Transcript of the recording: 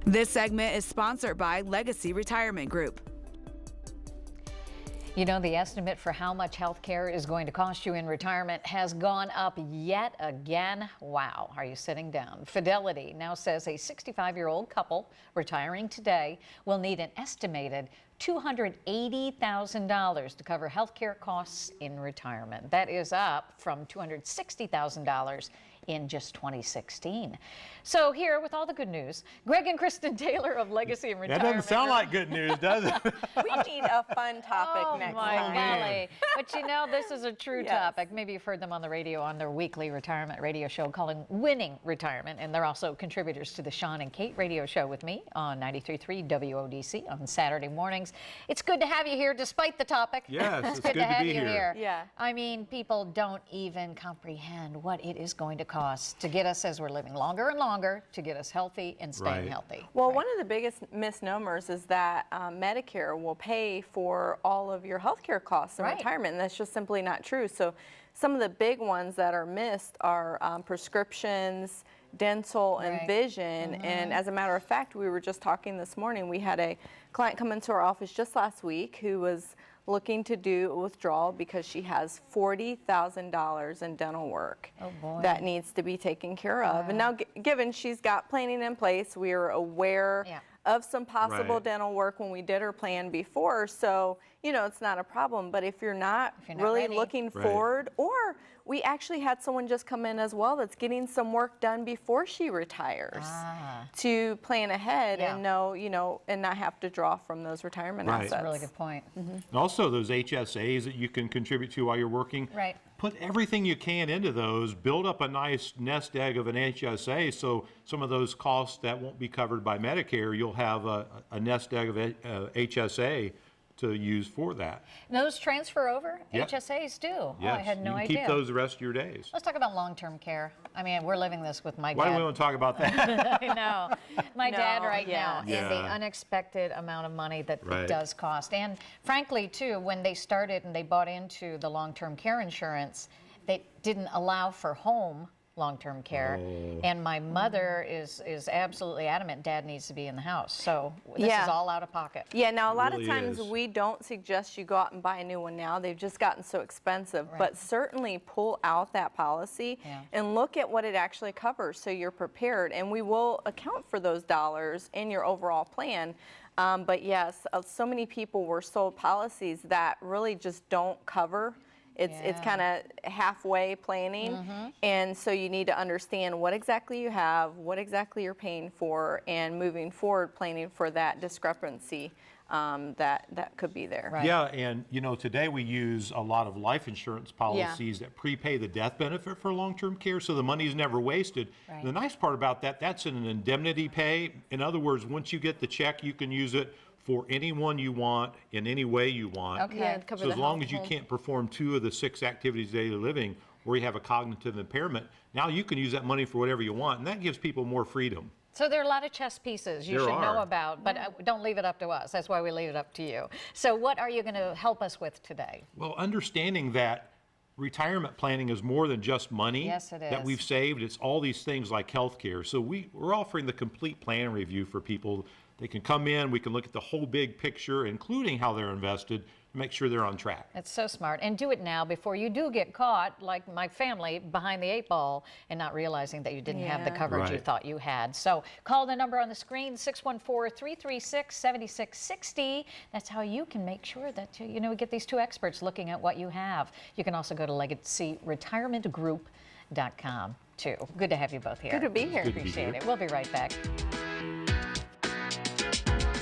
This segment is sponsored by Legacy Retirement Group. You know, the estimate for how much health care is going to cost you in retirement has gone up yet again. Wow, are you sitting down? Fidelity now says a 65-year-old couple retiring today will need an estimated $280,000 to cover health care costs in retirement. That is up from $260,000 in just 2016. So here with all the good news, Greg and Kristen Taylor of Legacy and Retirement. That doesn't sound like good news, does it? We need a fun topic next my time. golly. But you know, this is a true topic. Maybe you've heard them on the radio on their weekly retirement radio show calling Winning Retirement. And they're also contributors to the Sean and Kate radio show with me on 93.3 WODC on Saturday mornings. It's good to have you here despite the topic. Yes, it's good good to have be you here. Yeah. I mean, people don't even comprehend what it is going to cost to get us, as we're living longer and longer, to get us healthy and staying healthy. Well, one of the biggest misnomers is that Medicare will pay for all of your health care costs in retirement, and that's just simply not true. So some of the big ones that are missed are prescriptions, dental, and vision. And as a matter of fact, we were just talking this morning, we had a client come into our office just last week who was looking to do a withdrawal because she has $40,000 in dental work that needs to be taken care of. And now, given she's got planning in place, we are aware of some possible dental work when we did her plan before, so you know it's not a problem. But if you're not really looking forward, or we actually had someone just come in as well that's getting some work done before she retires to plan ahead and know, you know, and not have to draw from those retirement assets. That's a really good point. And also those HSAs that you can contribute to while you're working. Put everything you can into those, build up a nice nest egg of an HSA, so some of those costs that won't be covered by Medicare, you'll have a nest egg of HSA to use for that. Those transfer over? HSAs do? Yes. Oh, I had no idea. Keep those the rest of your days. Let's talk about long-term care. I mean, we're living this with my dad. Why do we want to talk about that? I know. My dad right now, and the unexpected amount of money that it does cost. And frankly, too, when they started and they bought into the long-term care insurance, they didn't allow for home long-term care, and my mother is absolutely adamant Dad needs to be in the house. So this is all out of pocket. Yeah, now a lot of times we don't suggest you go out and buy a new one now. They've just gotten so expensive, but certainly pull out that policy and look at what it actually covers so you're prepared, and we will account for those dollars in your overall plan. But yes, so many people were sold policies that really just don't cover. It's kind of halfway planning, and so you need to understand what exactly you have, what exactly you're paying for, and moving forward planning for that discrepancy that could be there. Yeah, and you know, today we use a lot of life insurance policies that prepay the death benefit for long-term care, so the money's never wasted. The nice part about that, that's an indemnity pay. In other words, once you get the check, you can use it for anyone you want, in any way you want. So as long as you can't perform 2 of the 6 activities of daily living, or you have a cognitive impairment, now you can use that money for whatever you want, and that gives people more freedom. So there are a lot of chess pieces you should know about, but don't leave it up to us. That's why we leave it up to you. So what are you going to help us with today? Well, understanding that retirement planning is more than just money that we've saved. It's all these things like health care. So we're offering the complete plan review for people. They can come in, we can look at the whole big picture, including how they're invested, to make sure they're on track. That's so smart. And do it now before you do get caught, like my family, behind the 8 ball and not realizing that you didn't have the coverage you thought you had. So call the number on the screen, 614-336-7660. That's how you can make sure that you know, we get these 2 experts looking at what you have. You can also go to LegacyRetirementGroup.com too. Good to have you both here. Good to be here. Appreciate it. We'll be right back.